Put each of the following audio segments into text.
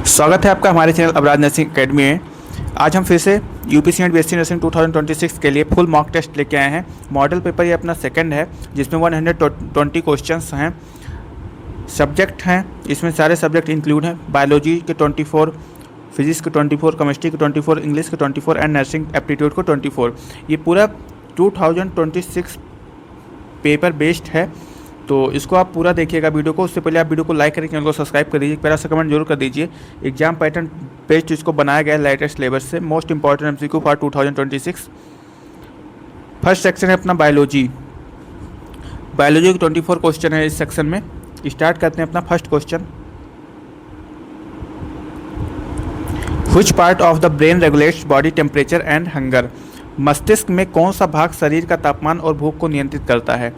स्वागत है आपका हमारे चैनल अबराज नर्सिंग एकेडमी में। आज हम फिर से यूपीसी एंड बीएससी नर्सिंग 2026 के लिए फुल मॉक टेस्ट लेके आए हैं। मॉडल पेपर ये अपना सेकंड है जिसमें 120 क्वेश्चंस हैं। सब्जेक्ट हैं, इसमें सारे सब्जेक्ट इंक्लूड हैं। बायोलॉजी के 24, फिजिक्स के 24, केमिस्ट्री के 24, इंग्लिश के 24 एंड नर्सिंग एप्टीट्यूड को 24। ये पूरा 2026 पेपर बेस्ड है, तो इसको आप पूरा देखिएगा वीडियो को। उससे पहले आप वीडियो को लाइक करें, चैनल को सब्सक्राइब कर दीजिए, प्यारा सा कमेंट जरूर कर दीजिए। एग्जाम पैटर्न बेस्ड इसको बनाया गया है लेटेस्ट सिलेबस से। Most important MCQ for 2026। First section है अपना बायोलॉजी के 24 क्वेश्चन है इस सेक्शन में। स्टार्ट करते हैं अपना first question. Which part of the brain regulates body temperature and hunger? मस्तिष्क में कौन सा भाग शरीर का तापमान और भूख को नियंत्रित करता है?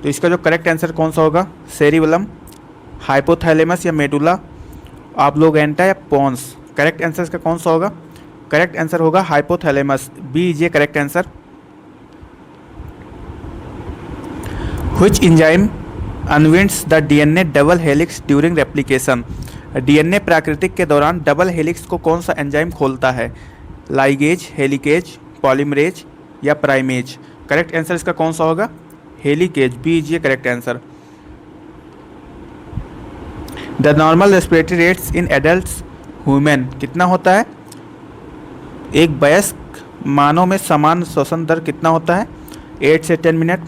तो इसका जो करेक्ट आंसर कौन सा होगा? सेरिबेलम, हाइपोथैलेमस या मेडुला ऑब्लोगेंटा या पोन्स? करेक्ट आंसर इसका कौन सा होगा? करेक्ट आंसर होगा hypothalamus, B is a correct answer. Which enzyme unwinds the DNA double helix during replication? DNA प्राकृतिक के दौरान डबल हेलिक्स को कौन सा एंजाइम खोलता है? लाइगेज, हेलिकेज, पॉलीमरेज या प्राइमेज? करेक्ट आंसर इसका कौन सा होगा? हेलिकेज, बी इज ये correct answer. The normal respiratory rates in adults human कितना होता है? एक वयस्क मानव में समान श्वसन दर कितना होता है? 8 से 10 मिनट,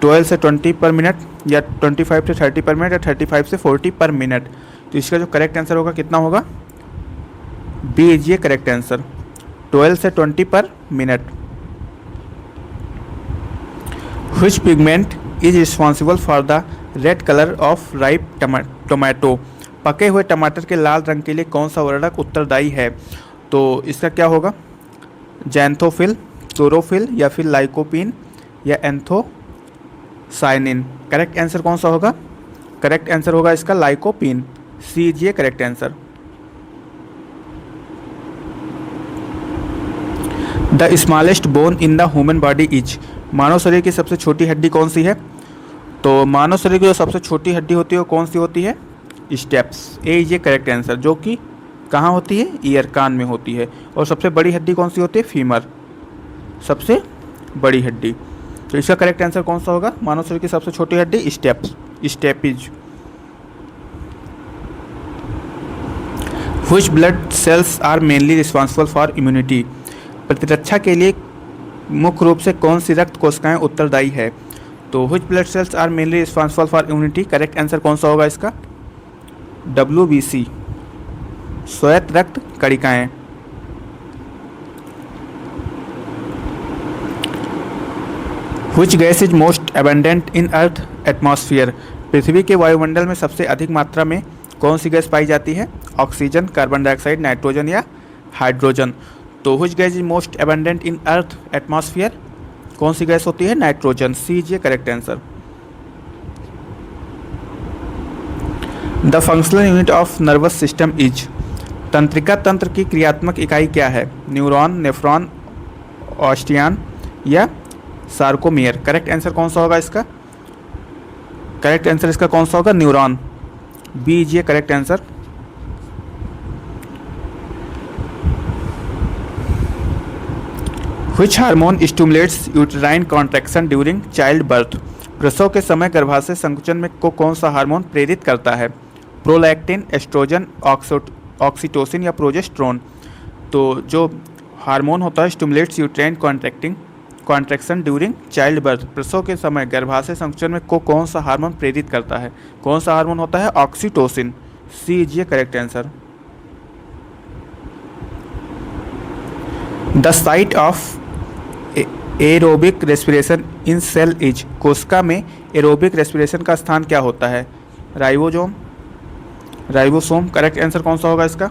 12 से 20 पर मिनट, या 25 से 30 पर मिनट, या 35 से 40 पर मिनट? तो इसका जो करेक्ट आंसर होगा कितना होगा? बी इज ये करेक्ट आंसर, 12 से 20 पर minute. Which pigment is responsible for the red color of ripe tomato? पके हुए टमाटर के लाल रंग के लिए कौन सा वर्णक उत्तरदायी है? तो इसका क्या होगा? जैंथोफिल, क्लोरोफिल या फिर लाइकोपीन या एंथोसाइनिन? करेक्ट आंसर कौन सा होगा? करेक्ट आंसर होगा इसका लाइकोपीन, सी इज ये correct answer. The smallest bone in the human body is? मानव शरीर की सबसे छोटी हड्डी कौन सी है? तो मानव शरीर की जो सबसे छोटी हड्डी होती है वो कौन सी होती है? स्टेप्स, ए इज ये करेक्ट आंसर, जो कि कहाँ होती है? ईयर, कान में होती है। और सबसे बड़ी हड्डी कौन सी होती है? फीमर, सबसे बड़ी हड्डी। तो इसका करेक्ट आंसर कौन सा होगा? मानव शरीर की सबसे छोटी हड्डी steps, stapes. Which blood cells are mainly responsible for immunity? प्रतिरक्षा के लिए मुख्य रूप से कौन सी रक्त कोशिकाएं उत्तरदायी है? तो which blood cells are mainly responsible for immunity? Correct answer कौन सा होगा इसका? WBC, श्वेत रक्त कणिकाएं। Which gas is most abundant in earth atmosphere? पृथ्वी के वायुमंडल में सबसे अधिक मात्रा में कौन सी गैस पाई जाती है? ऑक्सीजन, कार्बन डाइऑक्साइड, नाइट्रोजन या हाइड्रोजन? तो which gas is most abundant in earth atmosphere? कौन सी गैस होती है? नाइट्रोजन, सी इज ये correct answer. The functional unit of nervous system is? तंत्रिका तंत्र की क्रियात्मक इकाई क्या है? न्यूरॉन, नेफ्रॉन, ऑस्टियन या सार्कोमियर? करेक्ट आंसर कौन सा होगा इसका? करेक्ट आंसर इसका कौन सा होगा? न्यूरॉन, बी इज ये correct answer. Which hormone stimulates uterine contraction during child birth? प्रसव के समय गर्भाशय संकुचन में को कौन सा हार्मोन प्रेरित करता है? प्रोलैक्टिन, एस्ट्रोजन, ऑक्सीटोसिन या प्रोजेस्टेरोन? तो जो हार्मोन होता है stimulates uterine contraction during child birth, प्रसव के समय गर्भाशय संकुचन में को कौन सा हार्मोन प्रेरित करता है? कौन सा हार्मोन होता है? ऑक्सीटोसिन, सी इज ये correct answer. The site of aerobic respiration in cell is? कोशिका में एरोबिक रेस्पिरेशन का स्थान क्या होता है? राइबोसोम। करेक्ट आंसर कौन सा होगा इसका?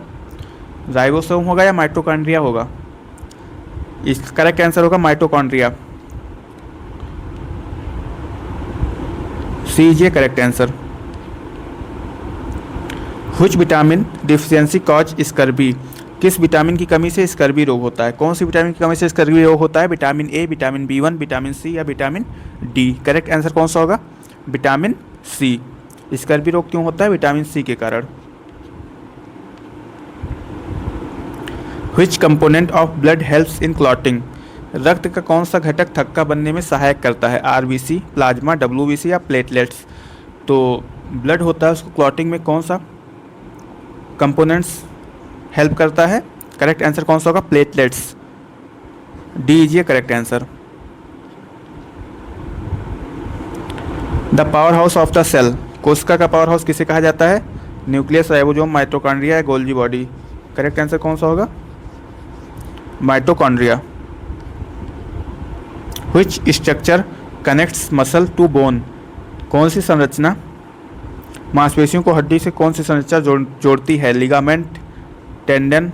राइबोसोम होगा या माइटोकॉन्ड्रिया होगा? इसका करेक्ट आंसर होगा माइटोकॉन्ड्रिया, सी इज ये correct answer. Which vitamin deficiency cause scurvy? किस विटामिन की कमी से स्कर्वी रोग होता है? कौन सी विटामिन की कमी से स्कर्वी रोग होता है? Vitamin A, vitamin B1, vitamin C या विटामिन डी? करेक्ट आंसर कौन सा होगा? Vitamin C. स्कर्वी रोग क्यों होता है? विटामिन सी के कारण। विच component of blood helps in clotting, रक्त का कौन सा घटक थक्का बनने में सहायक करता है? आरबीसी, प्लाज्मा, डब्ल्यूबीसी या प्लेटलेट्स? तो ब्लड होता है, उसको क्लॉटिंग में कौन सा कंपोनेंट्स हेल्प करता है? करेक्ट आंसर कौन सा होगा? Platelets. D is correct answer. The power house of the cell, कोशिका का पावर हाउस किसे कहा जाता है? न्यूक्लियस, राइबोसोम, माइटोकॉन्ड्रिया या गोल्गी बॉडी? करेक्ट आंसर कौन सा होगा? Mitochondria. Which structure connects muscle to bone, कौन सी संरचना मांसपेशियों को हड्डी से कौन सी संरचना जोड़ती है? लिगामेंट, टेंडन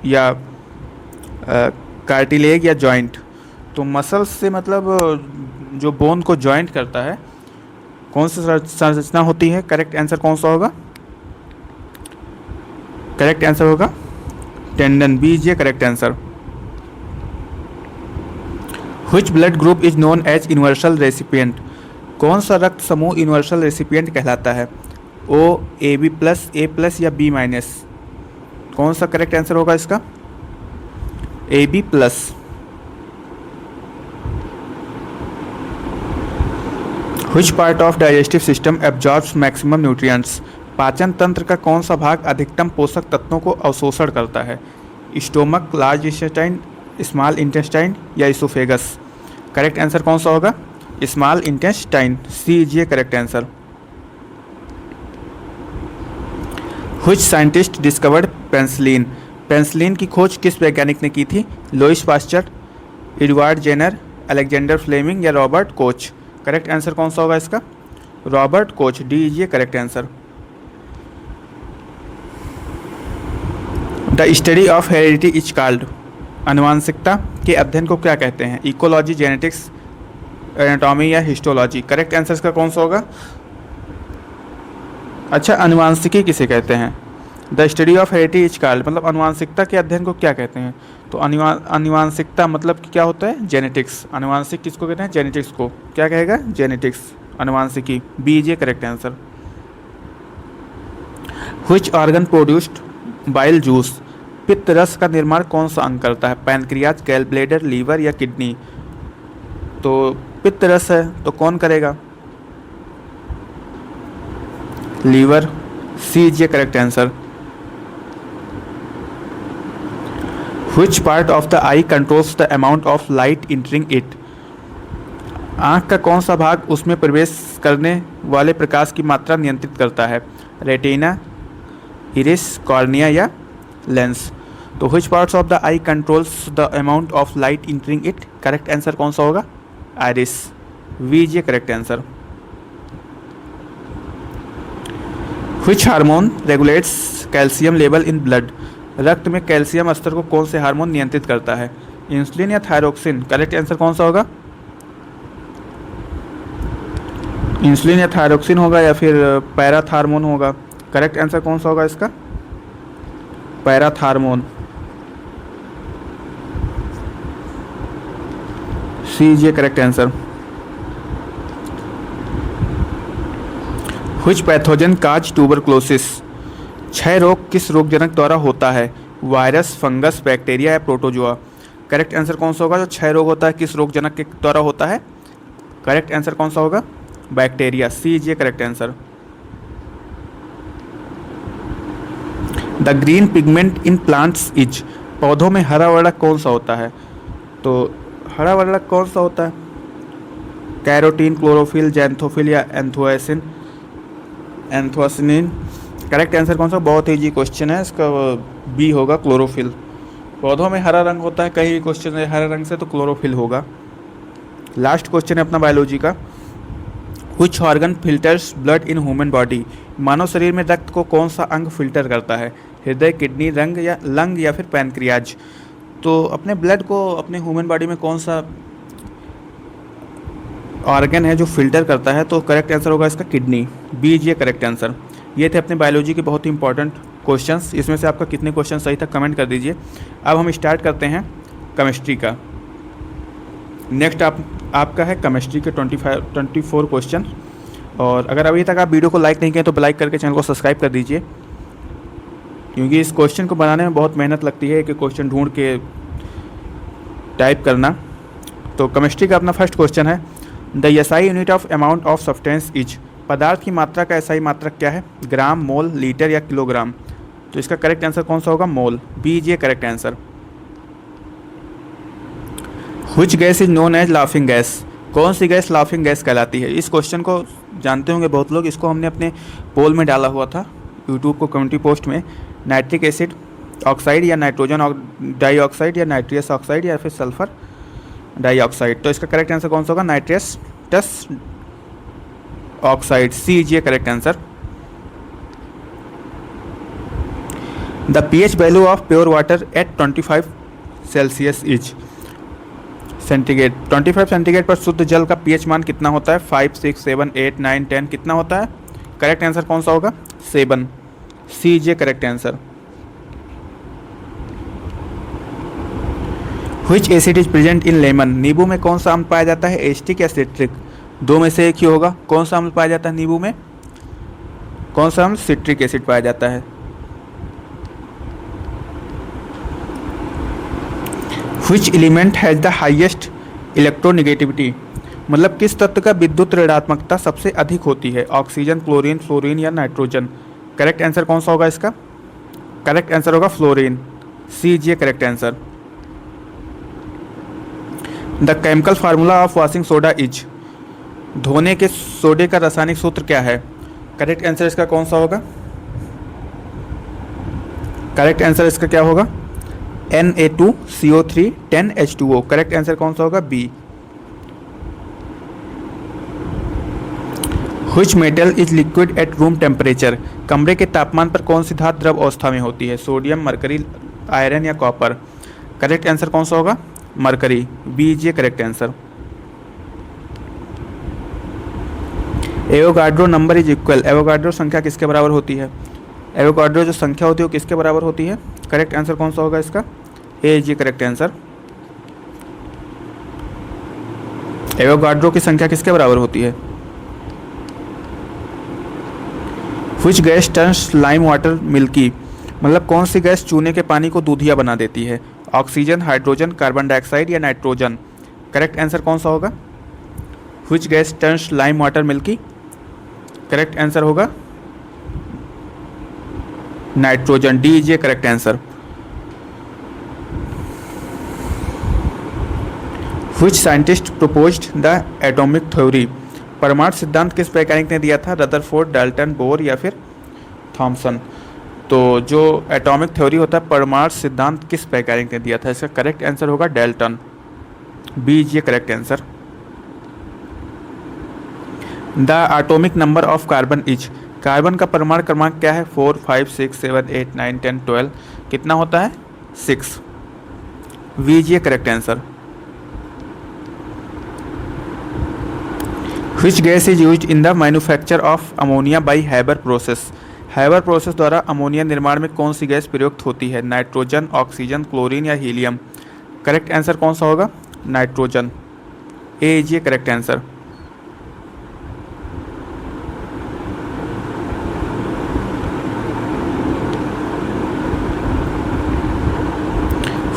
या कार्टिलेज या जॉइंट? तो मसल से मतलब जो बोन को जॉइंट करता है, कौन सी संरचना होती है? करेक्ट आंसर कौन सा होगा? करेक्ट आंसर होगा tendon. B is correct answer. Which blood group is known as universal recipient, कौन सा रक्त समूह यूनिवर्सल रेसिपिएंट कहलाता है? O, A B plus, A plus या बी माइनस? कौन सा करेक्ट आंसर होगा इसका? A B plus. Which part of digestive system absorbs maximum nutrients, पाचन तंत्र का कौन सा भाग अधिकतम पोषक तत्वों को अवशोषण करता है? Stomach, large intestine, small intestine या इसोफेगस? करेक्ट आंसर कौन सा होगा? Small intestine. C is correct answer. Which scientist discovered penicillin, penicillin की खोज किस वैज्ञानिक ने की थी? Louis Pasteur, Edward Jenner, Alexander Fleming या रॉबर्ट कोच? करेक्ट आंसर कौन सा होगा इसका? Robert Koch. D is correct answer. The study of heredity is called, आनुवांशिकता के अध्ययन को क्या कहते हैं? इकोलॉजी, जेनेटिक्स, एनाटॉमी या हिस्टोलॉजी? करेक्ट आंसर इसका कौन सा होगा? अच्छा, आनुवांशिकी किसे कहते हैं? The study of heredity is called मतलब आनुवांशिकता के अध्ययन को क्या कहते हैं? तो आनुवांशिकता मतलब क्या होता है? जेनेटिक्स। आनुवांशिक किसको कहते हैं? जेनेटिक्स को। क्या कहेगा? जेनेटिक्स, आनुवांशिकी। B is correct answer. Which organ produced bile juice, पित्त रस का निर्माण कौन सा अंग करता है? पैनक्रियाज, गैल ब्लेडर, लीवर या किडनी? तो पित्त रस है तो कौन करेगा? Liver. C is correct answer. Which part of the eye controls the amount of light entering it, आँख का कौन सा भाग उसमें प्रवेश करने वाले प्रकाश की मात्रा नियंत्रित करता है? रेटिना, इरिस, कॉर्निया या लेंस? तो which parts of the eye controls the amount of light entering it? Correct answer कौन सा होगा? Iris. B is correct answer. Which hormone regulates calcium level in blood, रक्त में कैल्शियम स्तर को कौन से हार्मोन नियंत्रित करता है? इंसुलिन या थायरोक्सिन? करेक्ट आंसर कौन सा होगा? इंसुलिन या थायरोक्सिन होगा या फिर पैराथार्मोन होगा? करेक्ट आंसर कौन सा होगा इसका? Parathormone. C is correct answer. Which pathogen causes tuberculosis, क्षय रोग किस रोगजनक द्वारा होता है? वायरस, फंगस, बैक्टीरिया या प्रोटोजोआ? करेक्ट आंसर कौन सा होगा? जो क्षय रोग होता है किस रोगजनक के द्वारा होता है? करेक्ट आंसर कौन सा होगा? Bacteria. C is correct answer. The green pigment in plants is, पौधों में हरा वर्णक कौन सा होता है? तो हरा वर्णक कौन सा होता है? कैरोटीन, क्लोरोफिल, जैंथोफिल या एंथोसिन? एंथोसिनिन। करेक्ट आंसर कौन सा? बहुत इजी क्वेश्चन है इसका, बी होगा, क्लोरोफिल। पौधों में हरा रंग होता है, कहीं भी क्वेश्चन है हरे रंग से तो क्लोरोफिल होगा। लास्ट क्वेश्चन है अपना बायोलॉजी का। Which organ filters blood in human body, मानव शरीर में रक्त को कौन सा अंग फिल्टर करता है? हृदय, किडनी, लंग या फिर पैनक्रियाज? तो अपने ब्लड को अपने ह्यूमन बॉडी में कौन सा ऑर्गन है जो फिल्टर करता है? तो करेक्ट आंसर होगा इसका kidney. B is correct answer. ये थे अपने बायोलॉजी के बहुत ही इंपॉर्टेंट क्वेश्चंस। इसमें से आपका कितने क्वेश्चन सही था कमेंट कर दीजिए। अब हम स्टार्ट करते हैं केमिस्ट्री का। नेक्स्ट आपका है केमिस्ट्री के 24 क्वेश्चन। और अगर अभी तक आप वीडियो को लाइक नहीं किए तो लाइक करके चैनल को सब्सक्राइब कर दीजिए। क्योंकि इस क्वेश्चन को बनाने में बहुत मेहनत लगती है कि क्वेश्चन ढूंढ के टाइप करना। तो केमिस्ट्री का अपना फर्स्ट क्वेश्चन है, the SI unit of amount of substance is. पदार्थ की मात्रा का एसआई मात्रक क्या है? ग्राम, मोल, लीटर या किलोग्राम? तो इसका करेक्ट आंसर कौन सा होगा? Mole. B is a correct answer. Which gas is known as laughing gas? कौन सी गैस लाफिंग गैस कहलाती है? इस क्वेश्चन को जानते होंगे बहुत लोग, इसको हमने अपने पोल में डाला हुआ था यूट्यूब को कम्युनिटी पोस्ट में। नाइट्रिक एसिड ऑक्साइड या नाइट्रोजन डाइऑक्साइड या नाइट्रियस ऑक्साइड या फिर सल्फर डाइऑक्साइड? तो इसका करेक्ट आंसर कौन सा होगा? Nitrous oxide. C is a correct answer. The pH value of pure water at 25 Celsius is. Centigrade 25 centigrade पर शुद्ध जल का पीएच मान कितना होता है? 5, 6, 7, 8, 9, 10 कितना होता है? करेक्ट आंसर कौन सा होगा? 7। C is a correct answer. Which acid is present in lemon? नींबू में कौन सा अम्ल पाया जाता है? एसिटिक या सिट्रिक? दो में से एक ही होगा। कौन सा अम्ल पाया जाता है नींबू में? कौन सा अम्ल? सिट्रिक एसिड पाया जाता है। Which element has the highest electronegativity? मतलब किस तत्व का विद्युत ऋणात्मकता सबसे अधिक होती है? ऑक्सीजन, क्लोरीन, फ्लोरीन या नाइट्रोजन? करेक्ट आंसर कौन सा होगा इसका? करेक्ट आंसर होगा fluorine. C is a correct answer. The chemical formula of washing soda is. धोने के सोडे का रासायनिक सूत्र क्या है? करेक्ट आंसर इसका कौन सा होगा? करेक्ट आंसर इसका क्या होगा? Na2CO3 10H2O। करेक्ट आंसर कौन सा होगा? B. Which metal is liquid at room temperature? कमरे के तापमान पर कौन सी धातु द्रव अवस्था में होती है? सोडियम, मरकरी, आयरन या कॉपर? करेक्ट आंसर कौन सा होगा? Mercury. B is a correct answer. Avogadro number is equal. Avogadro संख्या किसके बराबर होती है? एवोगाड्रो जो संख्या होती है वो किसके बराबर होती है? करेक्ट आंसर कौन सा होगा इसका? A is a correct answer. Avogadro की संख्या किसके बराबर होती है? Which gas turns lime water milky? मतलब कौन सी गैस चूने के पानी को दूधिया बना देती है? ऑक्सीजन, हाइड्रोजन, कार्बन डाइऑक्साइड या नाइट्रोजन? करेक्ट आंसर कौन सा होगा? Which gas turns lime water milky? Correct answer होगा nitrogen. D is a correct answer. Which scientist proposed the atomic theory? परमाणु सिद्धांत किस वैज्ञानिक ने दिया था? रदरफोर्ड, डाल्टन, बोर या फिर थॉमसन? तो जो एटॉमिक थ्योरी होता है, परमाणु सिद्धांत किस वैज्ञानिक ने दिया था? इसका करेक्ट आंसर होगा Dalton. B is a correct answer. The atomic number of carbon is. Carbon का परमाणु क्रमांक क्या है? 4, 5, 6, 7, 8, 9, 10, 12 कितना होता है? 6। B is a correct answer. Which gas is used in the manufacture of ammonia by Haber process? Haber process द्वारा ammonia निर्माण में कौन सी गैस प्रयुक्त होती है? नाइट्रोजन, ऑक्सीजन, क्लोरीन या हीलियम? करेक्ट आंसर कौन सा होगा? Nitrogen. A is a correct answer.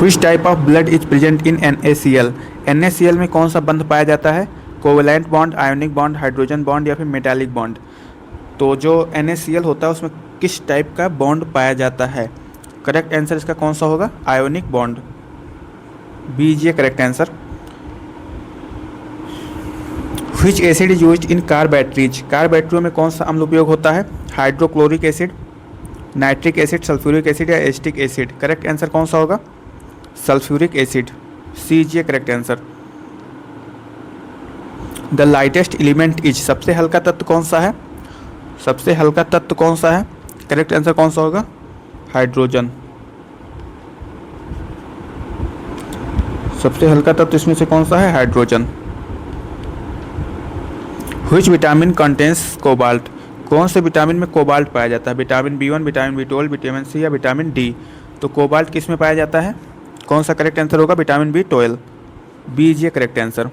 Which type of blood is present in NaCl? NaCl में कौन सा बंध पाया जाता है? Covalent bond, ionic bond, hydrogen bond या फिर मेटालिक बॉन्ड? तो जो NaCl होता है उसमें किस टाइप का बॉन्ड पाया जाता है? करेक्ट आंसर इसका कौन सा होगा? Ionic bond. B is a correct answer. Which acid is used in car batteries? Car बैटरियों में कौन सा अम्ल उपयोग होता है? Hydrochloric acid, nitric acid, sulphuric acid या एसिटिक एसिड? करेक्ट आंसर कौन सा होगा? Sulphuric acid. C is a correct answer. The lightest element is. सबसे हल्का तत्व कौन सा है? सबसे हल्का तत्व कौन सा है? करेक्ट आंसर कौन सा होगा? हाइड्रोजन। सबसे हल्का तत्व इसमें से कौन सा है? Hydrogen. Which vitamin contains cobalt? कौन से विटामिन में कोबाल्ट पाया जाता है? Vitamin B1, vitamin B12, vitamin C या विटामिन D? तो कोबाल्ट किस में पाया जाता है? कौन सा करेक्ट आंसर होगा? Vitamin B12। B is a correct answer.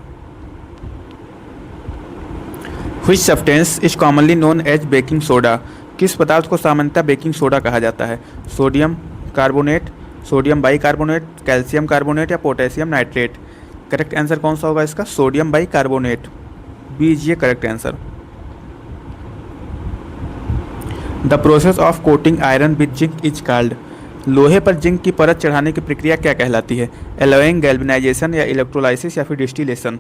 Which substance is commonly known as baking soda? किस पदार्थ को सामान्यतः बेकिंग सोडा कहा जाता है? Sodium carbonate, sodium bicarbonate, calcium carbonate या पोटेशियम नाइट्रेट? करेक्ट आंसर कौन सा होगा इसका? सोडियम बाइकार्बोनेट, बी इज ये correct answer. The process of coating iron with zinc is called. लोहे पर जिंक की परत चढ़ाने की प्रक्रिया क्या कहलाती है? एलोइंग, गैल्वेनाइजेशन या इलेक्ट्रोलाइसिस या फिर डिस्टिलेशन?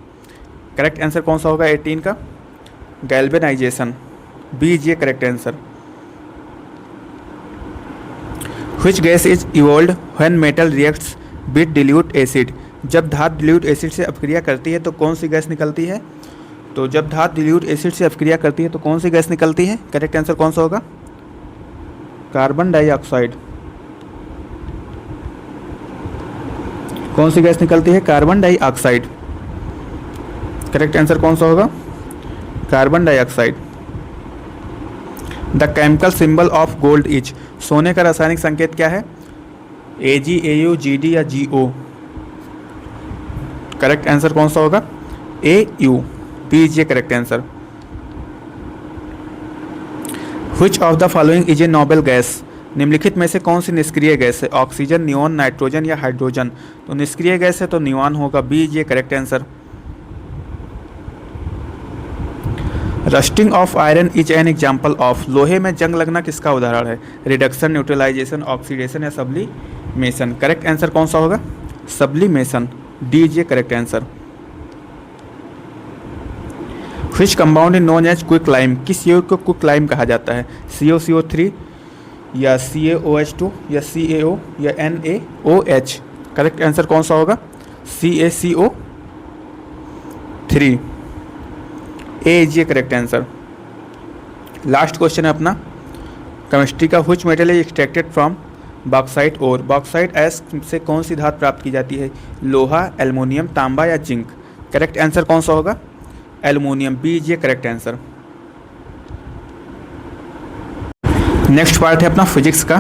करेक्ट आंसर कौन सा होगा 18 का? गैल्वेनाइजेशन, बी इज ये correct answer. Which gas is evolved when metal reacts with dilute acid. जब धातु डिल्यूट एसिड से अपक्रिया करती है तो कौन सी गैस निकलती है? तो जब धातु डिल्यूट एसिड से अपक्रिया करती है तो कौन सी गैस निकलती है? करेक्ट आंसर कौन सा होगा? Carbon dioxide. कौन सी गैस निकलती है? Carbon dioxide. करेक्ट आंसर कौन सा होगा? Carbon dioxide. The chemical symbol of gold is. सोने का रासायनिक संकेत क्या है? Ag, Au, Gd या Go? करेक्ट आंसर कौन सा होगा? Au, बी इज ये correct answer. Which of the following is a noble gas. निम्नलिखित में से कौन सी निष्क्रिय गैस है? ऑक्सीजन, नियोन, नाइट्रोजन या हाइड्रोजन? तो निष्क्रिय गैस है तो नियोन होगा, बी इज ये correct answer. Rusting of iron is an example of. लोहे में जंग लगना किसका उदाहरण है? रिडक्शन, न्यूट्रलाइजेशन, ऑक्सीडेशन या सब्लिमेशन? करेक्ट आंसर कौन सा होगा? सब्लिमेशन, डी इज ये correct answer. Which compound is known as quick lime. किस यौगिक को क्विक लाइम कहा जाता है? CaCO3 या CaOH2 या CaO या NaOH? करेक्ट आंसर कौन सा होगा? CaCO3, ए इज ये करेक्ट आंसर। लास्ट क्वेश्चन है अपना केमिस्ट्री का। Which metal is extracted from bauxite ore. Bauxite ऐश से कौन सी धातु प्राप्त की जाती है? लोहा, एल्युमिनियम, तांबा या जिंक? करेक्ट आंसर कौन सा होगा? एल्युमिनियम, बी इज ये करेक्ट आंसर। नेक्स्ट पार्ट है अपना फिजिक्स का।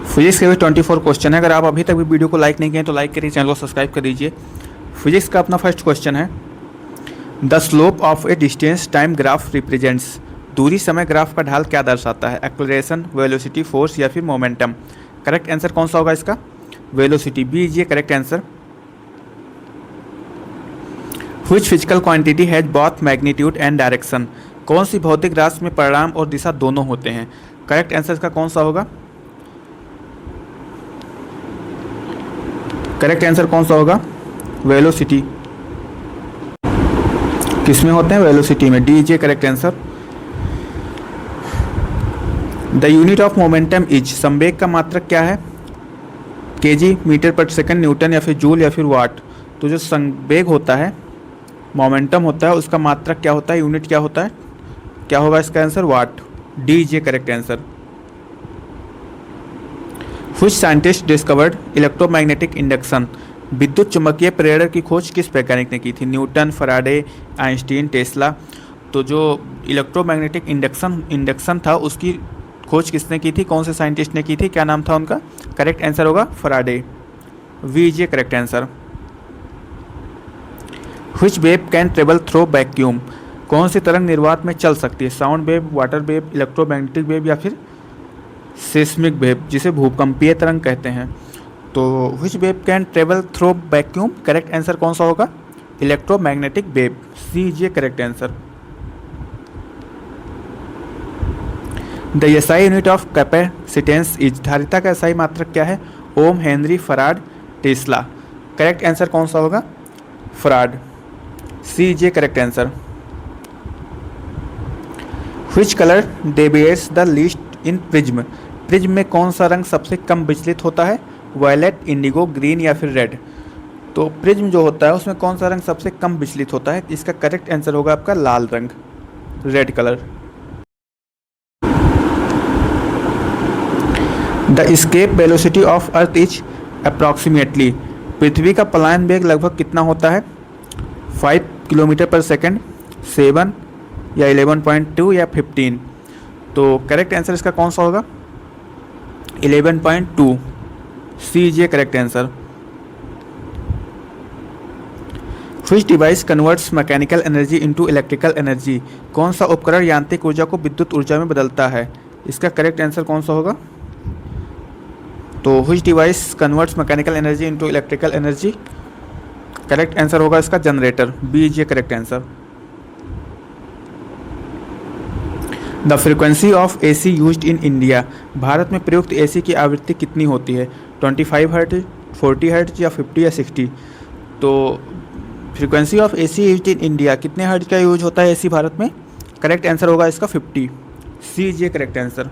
फिजिक्स के भी 24 क्वेश्चन है। अगर आप अभी तक भी वीडियो को लाइक नहीं किए तो लाइक करिए, चैनल को सब्सक्राइब कर दीजिए। फिजिक्स का अपना फर्स्ट क्वेश्चन है, the slope of A distance time graph represents. दूरी समय ग्राफ का ढाल क्या दर्शाता है? एक्सेलरेशन, वेलोसिटी, फोर्स या फिर मोमेंटम? करेक्ट आंसर कौन सा होगा इसका? वेलोसिटी, बी इज ये correct answer. Which physical quantity has both magnitude and direction. कौन सी भौतिक राशि में परिमाण और दिशा दोनों होते हैं? करेक्ट आंसर इसका कौन सा होगा? करेक्ट आंसर कौन सा होगा? वेलोसिटी। किसमें होते हैं? वेलोसिटी में, D is correct answer. The unit of momentum is. संवेग का मात्रक क्या है? केजी, मीटर पर सेकंड, न्यूटन या फिर जूल या फिर वाट? तो जो संवेग होता है, मोमेंटम होता है, उसका मात्रक क्या होता है? यूनिट क्या होता है? क्या होगा इसका answer? Watt, D is correct answer. Which scientist discovered electromagnetic induction. विद्युत चुंबकीय प्रेरण की खोज किस वैज्ञानिक ने की थी? Newton, Faraday, Einstein, Tesla? तो जो इलेक्ट्रोमैग्नेटिक इंडक्शन था उसकी खोज किसने की थी? कौन से साइंटिस्ट ने की थी? क्या नाम था उनका? करेक्ट आंसर होगा Faraday, B is correct answer. Which wave can travel through vacuum. कौन सी तरंग निर्वात में चल सकती है? Sound wave, water wave, electromagnetic wave या फिर सेस्मिक वेव, जिसे भूकंपीय तरंग कहते हैं? तो which wave can travel through vacuum? Correct answer कौन सा होगा? Electromagnetic wave, C is correct answer. The SI unit of capacitance is. धारिता का एसआई मात्रक क्या है? Ohm, henry, farad, tesla? Correct answer कौन सा होगा? Farad, C is correct answer. Which colour deviates the least in prism. Prism में कौन सा रंग सबसे कम विचलित होता है? वायलेट, इंडिगो, ग्रीन या फिर रेड? तो प्रिज्म जो होता है उसमें कौन सा रंग सबसे कम विचलित होता है? इसका करेक्ट आंसर होगा आपका लाल रंग, red colour. The escape velocity of earth is approximately. पृथ्वी का पलायन वेग लगभग कितना होता है? 5 किलोमीटर पर सेकेंड, 7 या 11.2 या 15? तो करेक्ट आंसर इसका कौन सा होगा? 11.2, C is correct answer. Which device converts mechanical energy into electrical energy. कौन सा उपकरण यांत्रिक ऊर्जा को विद्युत ऊर्जा में बदलता है? इसका करेक्ट आंसर कौन सा होगा? तो which device converts mechanical energy into electrical energy? Correct answer होगा इसका जनरेटर, बी इज ये correct answer. The frequency of AC used in India, Bharat में प्रयुक्त एसी की आवृत्ति कितनी होती है? 25 हर्ट्ज, 40 हर्ट्ज या 50 या 60? तो frequency of AC used in India, कितने हर्ट्ज का यूज होता है एसी भारत में? करेक्ट आंसर होगा इसका 50, सी इज ये correct answer.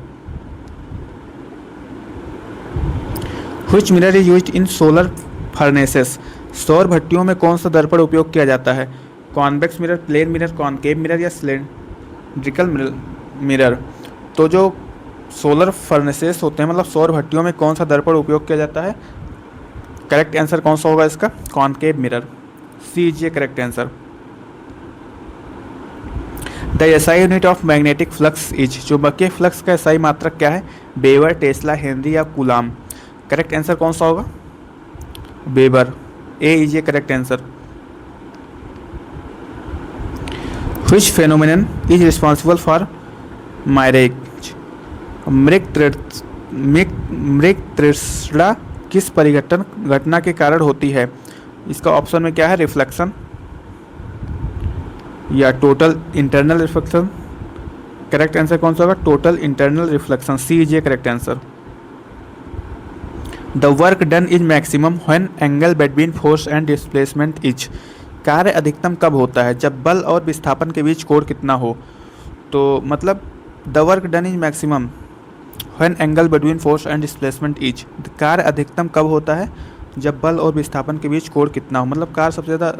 Which mirror is used in solar furnaces, सौर भट्टियों में कौन सा दर्पण उपयोग किया जाता है? Convex mirror, plane mirror, concave mirror या सिलेंड्रिकल मिरर? तो जो सोलर फर्नेसेस होते हैं, मतलब सौर भट्टियों में कौन सा दर्पण उपयोग किया जाता है? करेक्ट आंसर कौन सा होगा इसका? कॉनकेव मिरर, सी इज ये correct answer. The SI unit of magnetic flux is, चुंबकीय फ्लक्स का एसआई मात्रक क्या है? वेबर, टेस्ला, हेनरी या कूलाम? करेक्ट आंसर कौन सा होगा? वेबर, ए इज ये correct answer. Which phenomenon is responsible for mirage, मृगतृष्णा किस परिघटन घटना के कारण होती है? इसका ऑप्शन में क्या है? रिफ्लेक्शन या total internal reflection? Correct answer कौन सा होगा? Total internal reflection, C is ये correct answer. The work done is maximum when angle between force and displacement is, कार्य अधिकतम कब होता है? जब बल और विस्थापन के बीच कोण कितना हो? तो मतलब the work done is maximum when angle between force and displacement is, कार्य अधिकतम कब होता है? जब बल और विस्थापन के बीच कोण कितना हो, मतलब कार्य सबसे ज़्यादा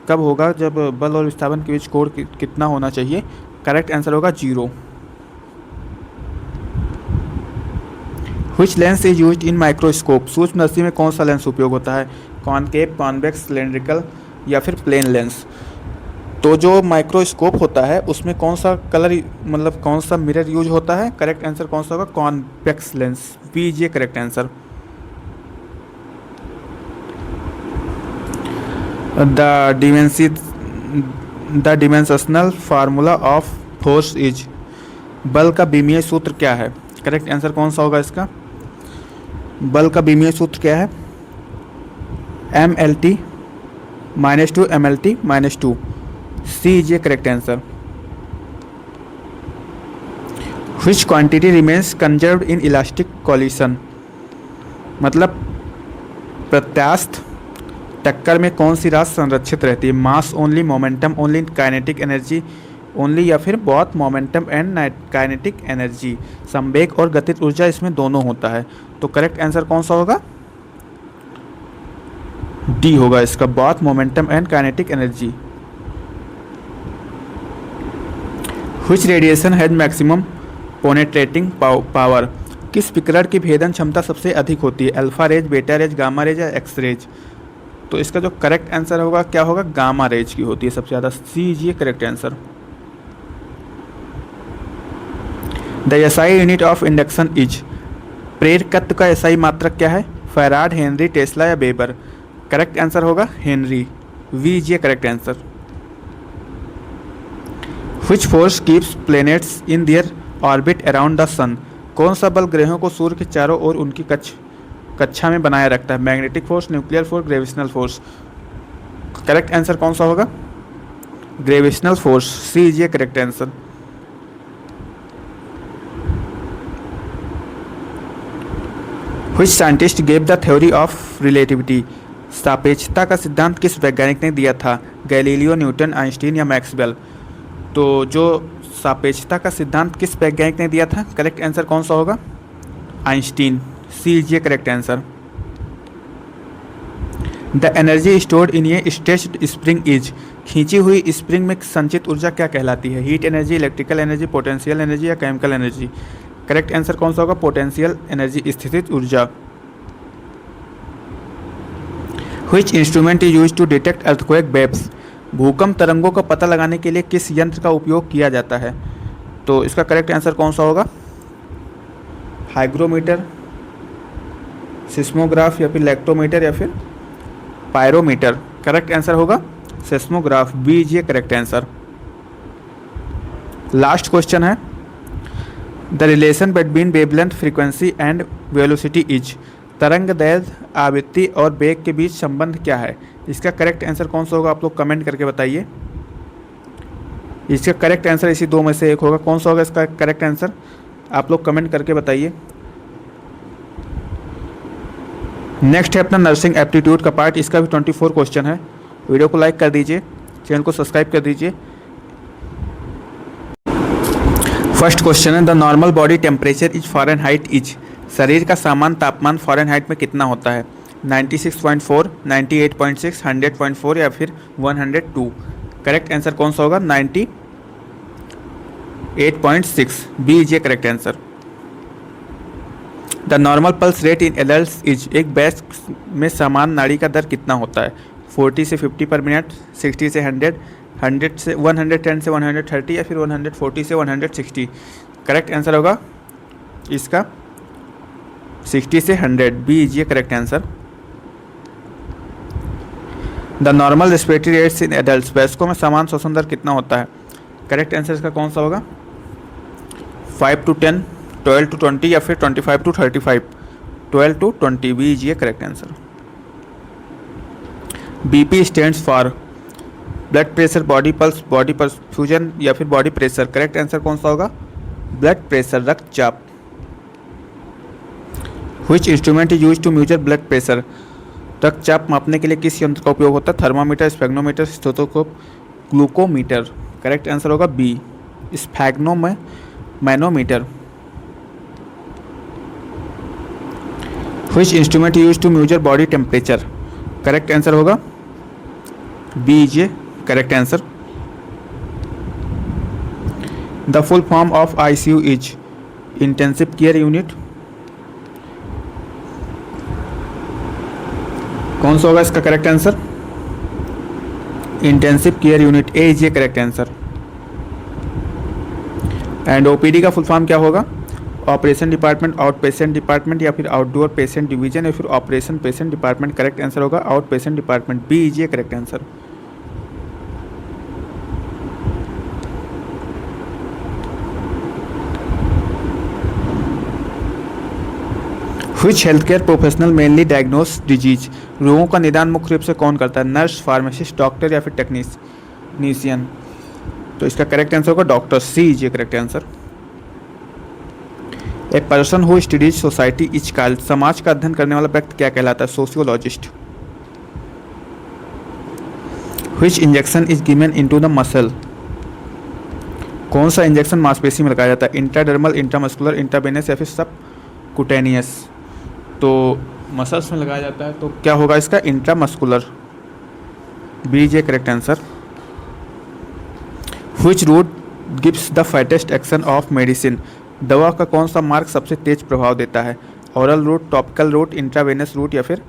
कब होगा? जब बल और विस्थापन के बीच कोण कितना होना चाहिए? करेक्ट आंसर होगा 0। Which lens is used in microscope, सूक्ष्मदर्शी में कौन सा लेंस उपयोग होता है? कॉनकेव, कॉन्वेक्स, सिलेंड्रिकल या फिर प्लेन लेंस? तो जो माइक्रोस्कोप होता है उसमें कौन सा कलर, मतलब कौन सा मिरर यूज होता है? करेक्ट आंसर कौन सा होगा? कॉन्वेक्स लेंस, बी इज ये correct answer. The dimensional formula of force is, बल का बीमीय सूत्र क्या है? करेक्ट आंसर कौन सा होगा इसका? बल का बीमीय सूत्र क्या है? MLT -2 MLT -2, सी इज ये correct answer. Which quantity remains conserved in elastic collision, मतलब प्रत्यास्थ टक्कर में कौन सी राशि संरक्षित रहती है? Mass only, momentum only, kinetic energy only या फिर both momentum and kinetic energy? संवेग और गतिज ऊर्जा इसमें दोनों होता है। तो करेक्ट आंसर कौन सा होगा? डी होगा इसका, both momentum and kinetic energy. Which radiation has maximum penetrating power, किस विकिरण की भेदन क्षमता सबसे अधिक होती है? अल्फा रेज, बेटा रेज, गामा रेज या एक्स रेज? तो इसका जो करेक्ट आंसर होगा क्या होगा? गामा रेज की होती है सबसे ज़्यादा, सी इज ये correct answer. The SI unit of induction is, प्रेरकत्व का एसआई मात्रक क्या है? फैराड, हेनरी, टेस्ला या वेबर? करेक्ट आंसर होगा हेनरी, वी इज ये correct answer. Which force keeps planets in their orbit around the sun, कौन सा बल ग्रहों को सूर्य के चारों ओर उनकी कक्षा में बनाए रखता है? Magnetic force, nuclear force, gravitational force? Correct answer कौन सा होगा? ग्रेविटेशनल फोर्स, सी इज ये correct answer. Which scientist gave the theory of relativity, सापेक्षता का सिद्धांत किस वैज्ञानिक ने दिया था? गैलीलियो, न्यूटन, आइंस्टीन या मैक्सवेल? तो जो सापेक्षता का सिद्धांत किस वैज्ञानिक ने दिया था? करेक्ट आंसर कौन सा होगा? आइंस्टीन, सी इज ये correct answer. The energy stored in a stretched spring is, खींची हुई स्प्रिंग में संचित ऊर्जा क्या कहलाती है? Heat energy, electrical energy, potential energy या केमिकल एनर्जी? करेक्ट आंसर कौन सा होगा? पोटेंशियल एनर्जी, स्थितिज ऊर्जा। Which instrument is used to detect earthquake waves, भूकंप तरंगों का पता लगाने के लिए किस यंत्र का उपयोग किया जाता है? तो इसका करेक्ट आंसर कौन सा होगा? हाइग्रोमीटर, सिस्मोग्राफ या फिर लेक्टोमीटर या फिर पायरोमीटर? करेक्ट आंसर होगा सिस्मोग्राफ, बी इज ये करेक्ट आंसर। लास्ट क्वेश्चन है, the relation between wavelength frequency and velocity is, तरंग दैर्घ्य आवृत्ति और वेग के बीच संबंध क्या है। इसका करेक्ट आंसर कौन सा होगा, आप लोग कमेंट करके बताइए। इसका करेक्ट आंसर इसी दो में से एक होगा। कौन सा होगा इसका करेक्ट आंसर, आप लोग कमेंट करके बताइए। नेक्स्ट है अपना नर्सिंग एप्टीट्यूड का पार्ट, इसका भी 24 क्वेश्चन है। वीडियो को लाइक कर दीजिए, चैनल को सब्सक्राइब कर दीजिए। फर्स्ट क्वेश्चन है the normal body temperature is Fahrenheit is, शरीर का सामान्य तापमान फ़ारेनहाइट में कितना होता है। 96.4, 98.6, 100.4 या फिर 102। करेक्ट आंसर कौन सा होगा, 98.6, B is a correct answer. The normal pulse rate in adult is, एक वयस्क में सामान्य नाड़ी का दर कितना होता है। 40 से 50 पर मिनट, 60 से 100, 100 से 110 से 130 या फिर 140 से 160। करेक्ट आंसर होगा इसका 60 से 100, बी इज ये correct answer. The normal respiratory rates in adult, वयस्कों में सामान्य श्वसन दर कितना होता है। करेक्ट आंसर इसका कौन सा होगा, 5 to 10, 12 to 20 या फिर 25 to 35, 12 to 20, बी इज ये correct answer. BP stands for, blood pressure, body pulse, body perfusion या फिर बॉडी प्रेशर। करेक्ट आंसर कौन सा होगा, ब्लड प्रेशर, रक्तचाप। Which instrument is use to measure blood pressure, रक्तचाप मापने के लिए किस यंत्र का उपयोग होता है। Thermometer, sphygmometer, stethoscope, glucometer. Correct answer होगा B, sphygmomanometer. Which instrument use to measure body temperature. Correct answer होगा B is a correct answer. The full form of ICU is, intensive care unit. कौन सा होगा इसका correct answer, intensive care unit, A is a correct answer. And OPD का full form क्या होगा, operation department, out patient department या फिर outdoor patient division या फिर operation patient department. Correct answer होगा out patient department, B is a correct answer. Which health care professional mainly diagnose disease, रोगों का निदान मुख्य रूप से कौन करता है। नर्स, फार्मासिस्ट, डॉक्टर या फिर टेक्नीशियन। तो इसका करेक्ट आंसर होगा doctor, C is a correct answer. A person who studies society is called, समाज का अध्ययन करने वाला व्यक्ति क्या कहलाता है, sociologist. Which injection is given into the muscle, कौन सा इंजेक्शन मांसपेशी में लगाया जाता है। इंट्राडर्मल, इंट्रामस्कुलर, इंट्रावेनस या फिर सबकुटेनियस। तो मसल्स में लगाया जाता है, तो क्या होगा इसका, intramuscular, B is a correct answer. Which route gives the fastest action of medicine, दवा का कौन सा मार्ग सबसे तेज प्रभाव देता है। Oral route, topical route, intravenous route या फिर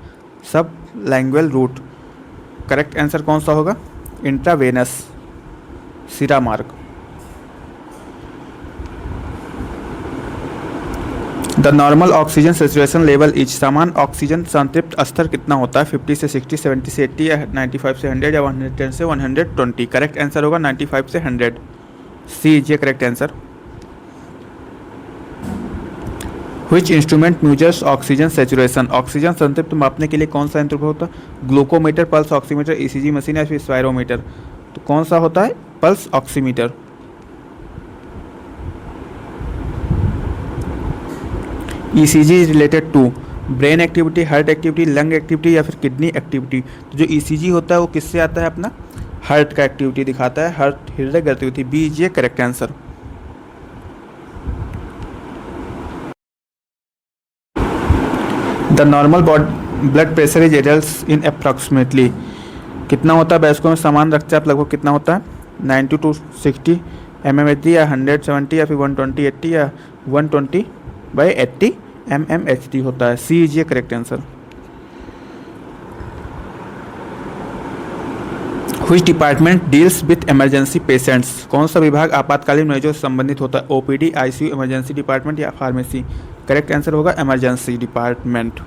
सब लैंग्वेल रूट। करेक्ट आंसर कौन सा होगा, इंट्रावेनस, सिरा मार्ग। The normal oxygen saturation level is, सामान्य ऑक्सीजन संतृप्त स्तर कितना होता है। 50 से 60, 70 से 80 या 95 से 100 या 110 से 120। करेक्ट आंसर होगा 95 से 100, C is a correct answer. Which instrument measures oxygen saturation, oxygen संतृप्त मापने के लिए कौन सा यंत्र होता है। Glucometer, pulse oximeter, ECG machine या फिर स्पायरोमीटर। तो कौन सा होता है, pulse oximeter. ECG is related to brain activity, heart activity, lung activity या फिर किडनी एक्टिविटी। तो जो ECG होता है वो किससे आता है, अपना हार्ट का एक्टिविटी दिखाता है, हार्ट हृदय गतिविधि, B is a correct answer. The normal blood pressure is adult in approximately, कितना होता है वयस्कों में सामान्य रक्तचाप लगभग कितना होता है। 90 to 60 mmHg या 170 या फिर 120/80 या 120/80 mmHg होता है, C is a correct answer. Which department deals with emergency patients, कौन सा विभाग आपातकालीन मरीजों से संबंधित होता है। OPD, ICU, इमरजेंसी डिपार्टमेंट या फार्मेसी। करेक्ट आंसर होगा emergency department.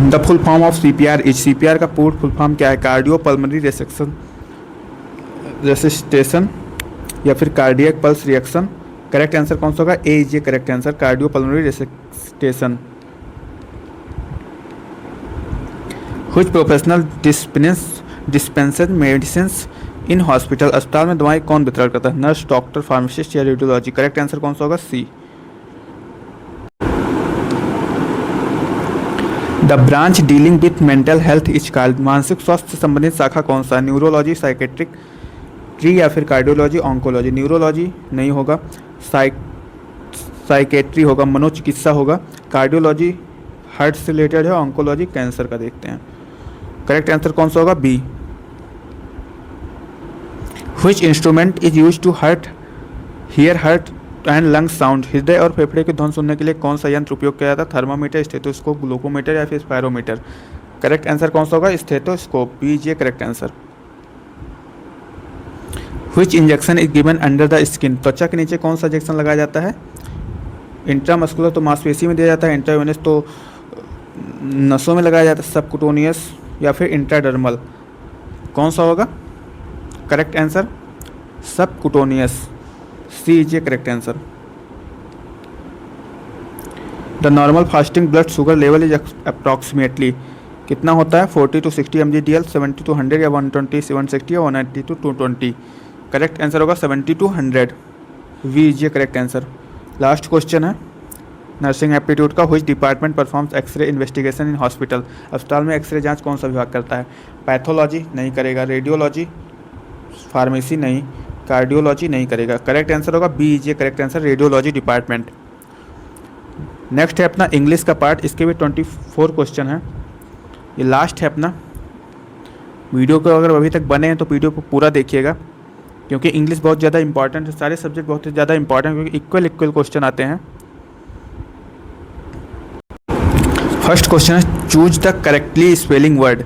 The full form of CPR is, CPR का पूर्ण फुल फॉर्म क्या है। कार्डियो पल्मोनरी रेसिस्टेशन या फिर cardiac pulse reaction. Correct answer कौन सा होगा? A is a correct answer, cardiopulmonary resuscitation. Which professional dispenser medicines in hospital, अस्पताल में दवाएं कौन वितरण करता है? नर्स, डॉक्टर, फार्मासिस्ट या रेडियोलॉजी। करेक्ट आंसर कौन सा होगा? C. The branch dealing with mental health is called, मानसिक स्वास्थ्य से संबंधित शाखा कौन सा? न्यूरोलॉजी, साइकेट्रिक ट्री या फिर कार्डियोलॉजी, ऑन्कोलॉजी। न्यूरोलॉजी नहीं होगा, साइकेट्री होगा, मनोचिकित्सा होगा, कार्डियोलॉजी हार्ट से रिलेटेड है, ऑन्कोलॉजी कैंसर का देखते हैं। करेक्ट आंसर कौन सा होगा? B. Which instrument is use to hear heart and lung sound, हृदय और फेफड़े की ध्वनि सुनने के लिए कौन सा यंत्र उपयोग किया जाता है? थर्मामीटर, स्टेथोस्कोप, ग्लूकोमीटर या फिर स्पायरोमीटर। करेक्ट आंसर कौन सा होगा? Stethoscope, B is a correct answer. Which injection is given under the skin, त्वचा के नीचे कौन सा इंजेक्शन लगाया जाता है? इंट्रामस्कुलर तो मांसपेशी में दिया जाता है, इंट्रावेनस तो नसों में लगाया जाता है, सबकुटोनियस या फिर इंट्राडर्मल। कौन सा होगा? Correct answer subcutaneous, C is a correct answer. The normal fasting blood sugar level is approximately कितना होता है? 40 to 60 mg/dl, 70 to 100 या 120 से 160 या 190 to 220। करेक्ट आंसर होगा 70 to 100, B is a correct answer. Last question है नर्सिंग एप्टीट्यूड का। Which department performs X-ray investigation in hospital, अस्पताल में एक्सरे जांच कौन सा विभाग करता है? पैथोलॉजी नहीं करेगा, रेडियोलॉजी, फार्मेसी नहीं, कार्डियोलॉजी नहीं करेगा। करेक्ट आंसर होगा B is a correct answer, radiology department. Next है अपना इंग्लिश का पार्ट, इसके भी 24 क्वेश्चन है। ये लास्ट है अपना। वीडियो को अगर अभी तक बने हैं तो वीडियो को पूरा देखिएगा, क्योंकि इंग्लिश बहुत ज़्यादा इंपॉर्टेंट है, सारे सब्जेक्ट बहुत ज़्यादा इंपॉर्टेंट क्योंकि इक्वल क्वेश्चन आते हैं। फर्स्ट क्वेश्चन है choose the correctly spelling word,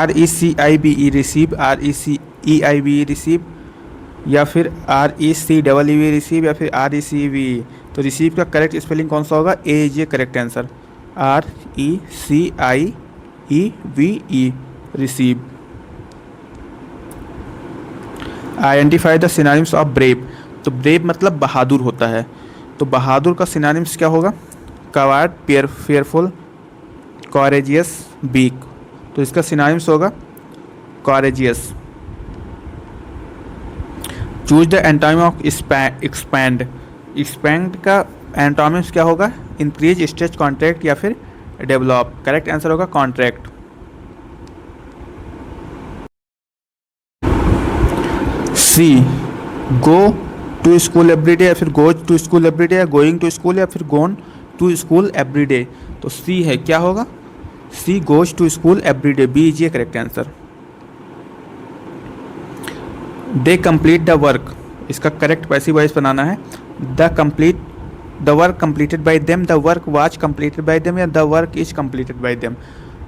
RECIBE receive, RECEIBE receive या फिर RECEE रिसीव या फिर RECVE। तो रिसीव का करेक्ट स्पेलिंग कौन सा होगा? A is a correct answer, RECIEVE receive. Identify the synonyms of brave, तो ब्रेव मतलब बहादुर होता है, तो बहादुर का सिनोनिम्स क्या होगा? Coward, fearful, courageous, weak. तो इसका सिनोनिम्स होगा courageous. Choose the antonym of expand, expand का एंटोनिम्स क्या होगा? इंक्रीज, स्ट्रेच, कॉन्ट्रैक्ट या फिर डेवलप। करेक्ट आंसर होगा contract. She go to school everyday या फिर गोज टू स्कूल एवरीडे या गोइंग टू स्कूल या फिर गोन टू स्कूल एवरीडे। तो सी है, क्या होगा? She goes to school everyday, B is a correct answer. They complete the work, इसका करेक्ट पैसिव वॉइस बनाना है। The work completed by them, the work was completed by them या the work is completed by them.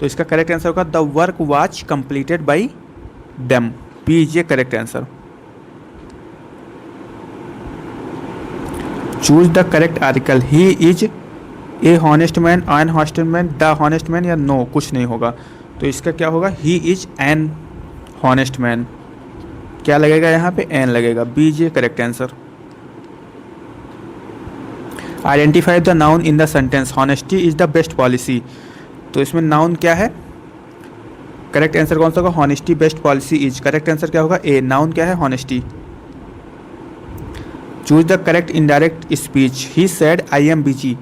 तो इसका correct answer होगा the work was completed by them, B is a correct answer. Choose the correct article, he is a honest man, an honest man, the honest man या no, कुछ नहीं होगा। तो इसका क्या होगा? He is an honest man. क्या लगेगा यहाँ पे? एन लगेगा, B is a correct answer. Identify the noun in the sentence, honesty is the best policy. तो इसमें नाउन क्या है? करेक्ट आंसर कौन सा होगा? Honesty best policy is. Correct answer क्या होगा? ए। नाउन क्या है? Honesty. Choose the correct indirect speech, he said I am busy,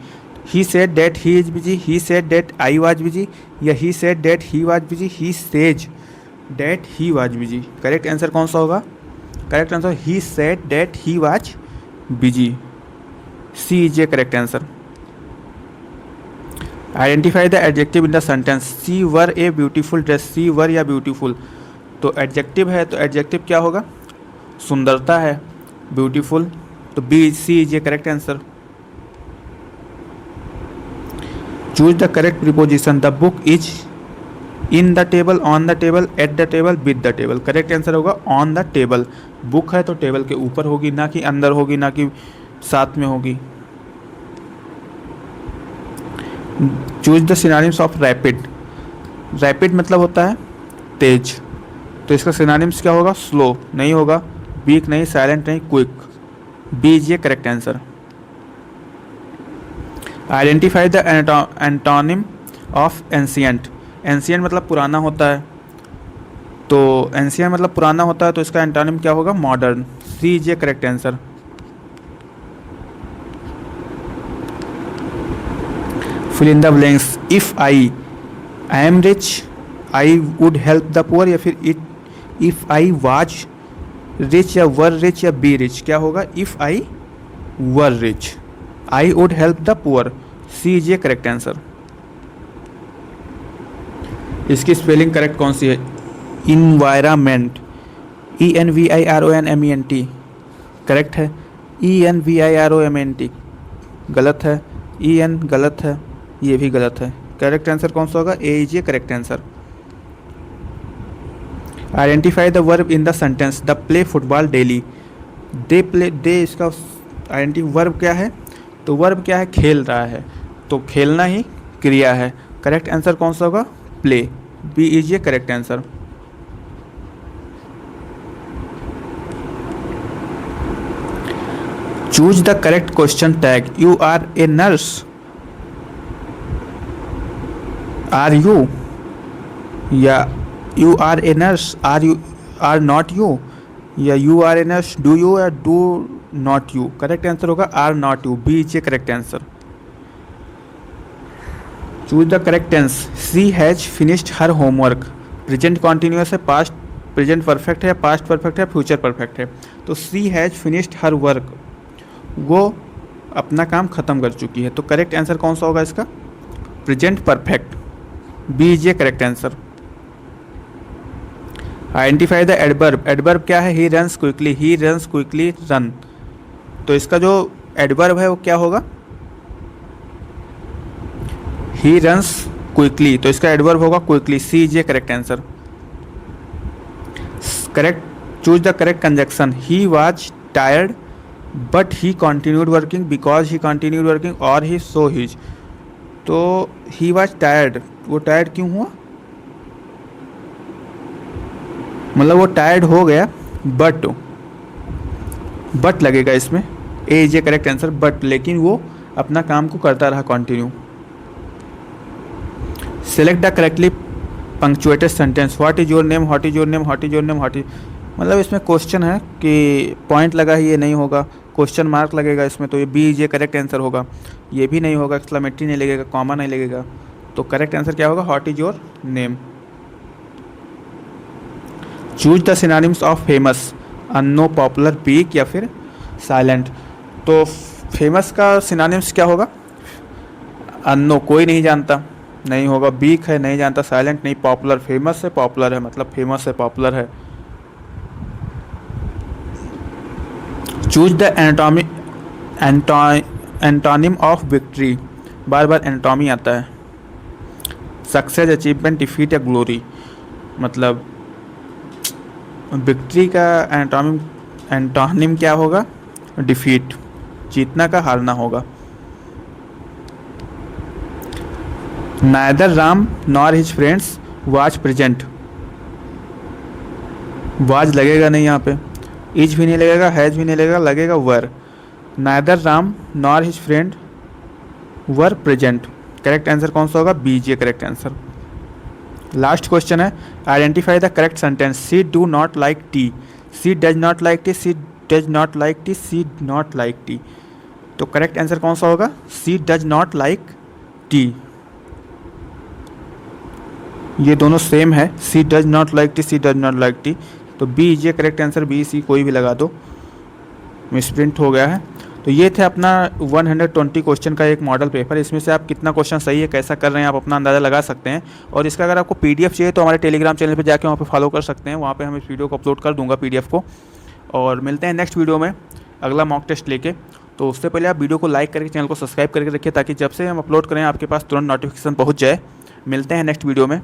he said that he is busy, he said that I was busy या he said that he was busy, he says that he was busy. Correct answer कौन सा होगा? Correct answer he said that he was busy, C is a correct answer. Identify the adjective in the sentence, she wore a beautiful dress, she wore या beautiful. तो adjective है, तो adjective क्या होगा? सुंदरता है, ब्यूटीफुल, तो B C is a correct answer. Choose the correct preposition, the book is in the table, on the table, at the table, with the table. Correct answer होगा on the table. Book है तो table के ऊपर होगी, ना कि अंदर होगी, ना कि साथ में होगी। Choose the synonyms of rapid, rapid मतलब होता है तेज, तो इसका सिनोनिम्स क्या होगा? स्लो नहीं होगा, वीक नहीं, साइलेंट नहीं, क्विक। बी इज ये correct answer. Identify the antonym of ancient. Ancient मतलब पुराना होता है, तो एंशियंट मतलब पुराना होता है, तो इसका एंटोनिम क्या होगा? मॉडर्न। सी इज ये correct answer. Fill in the blanks. If I am rich I would help the poor, या फिर इफ आई वाज रिच या वर रिच या बी रिच, क्या होगा? If I were rich I would help the poor. C is ये correct answer. इसकी spelling correct कौन सी है? इन्वायरमेंट, ENVIRONMENT करेक्ट है। ENVIROMENT गलत है। EN गलत है, ये भी गलत है। करेक्ट आंसर कौन सा होगा? ए इज ये correct answer. Identify the verb in the sentence the play football daily. They play, they इसका वर्ब क्या है? तो वर्ब क्या है? खेल रहा है, तो खेलना ही क्रिया है। करेक्ट आंसर कौन सा होगा? प्ले। बी इज ये correct answer. Choose the correct question tag. You are a nurse, are you, या you are a nurse, are you are not you, या you are a nurse do you या do not you. Correct answer होगा are not you. B is a correct answer. Choose the correct tense. She has finished her homework. Present continuous है, past present perfect है, past perfect है, future perfect है। तो सी has finished her work, वो अपना काम ख़त्म कर चुकी है। तो करेक्ट आंसर कौन सा होगा इसका? Present perfect. बी इज ये correct answer. Identify the adverb. Adverb क्या है? He runs quickly, he runs quickly run. तो इसका जो एडवर्ब है वो क्या होगा? ही रन्स क्विकली, तो इसका एडवर्ब होगा क्विकली। सी इज ये correct answer. Correct, choose the correct conjunction. He was tired but he continued working because he continued working और ही सो हिज। तो ही वॉज टायर्ड, वो टायर्ड क्यों हुआ? मतलब वो टायर्ड हो गया, बट लगेगा इसमें। A is a correct answer. But, लेकिन वो अपना काम को करता रहा continue. Select the correctly punctuated sentence. What is your name, what is your name, what is your name, what is, मतलब इसमें क्वेश्चन है कि पॉइंट लगा है, ये नहीं होगा। क्वेश्चन मार्क लगेगा इसमें, तो ये बी इज ये करेक्ट आंसर होगा। ये भी नहीं होगा, एक्सक्लेमेटरी नहीं लगेगा, कॉमा नहीं लगेगा। तो करेक्ट आंसर क्या होगा? What is your name. Choose the synonyms of famous. अननो, पॉपुलर, वीक या फिर साइलेंट। तो फेमस का सिनोनिम्स क्या होगा? अननो, कोई नहीं जानता, नहीं होगा। वीक है, नहीं जानता, साइलेंट नहीं, पॉपुलर। फेमस है, पॉपुलर है, मतलब फेमस है, पॉपुलर है। Choose the antonym of victory. बार बार एंटोमी आता है। सक्सेस, अचीवमेंट, डिफीट या ग्लोरी। मतलब विक्ट्री का एंटोनिम क्या होगा? डिफीट, जीतना का हारना होगा। Neither Ram nor his friends was present. Was लगेगा नहीं यहाँ पे, इज भी नहीं लगेगा, हैज भी नहीं लगेगा, लगेगा were. Neither Ram nor his friend were present. Correct answer कौन सा होगा? B is correct answer. Last question है, identify the correct sentence. She do not like tea, she does not like tea, she does not like tea, she not like tea. तो correct answer कौन सा होगा? She does not like tea. ये दोनों same है, she does not like tea, she does not like tea. तो B is correct answer. B, C कोई भी लगा दो, मिसप्रिंट हो गया है। तो ये थे अपना 120 क्वेश्चन का एक मॉडल पेपर। इसमें से आप कितना क्वेश्चन सही है, कैसा कर रहे हैं, आप अपना अंदाज़ा लगा सकते हैं। और इसका अगर आपको पीडीएफ चाहिए तो हमारे टेलीग्राम चैनल पे जाके वहाँ पे फॉलो कर सकते हैं। वहाँ पे हम इस वीडियो को अपलोड कर दूंगा पीडीएफ को। और मिलते हैं नेक्स्ट वीडियो में अगला मॉक टेस्ट लेके। तो उससे पहले आप वीडियो को लाइक करके चैनल को सब्सक्राइब करके रखिए, ताकि जब से हम अपलोड करें आपके पास तुरंत नोटिफिकेशन पहुँच जाए। मिलते हैं नेक्स्ट वीडियो में।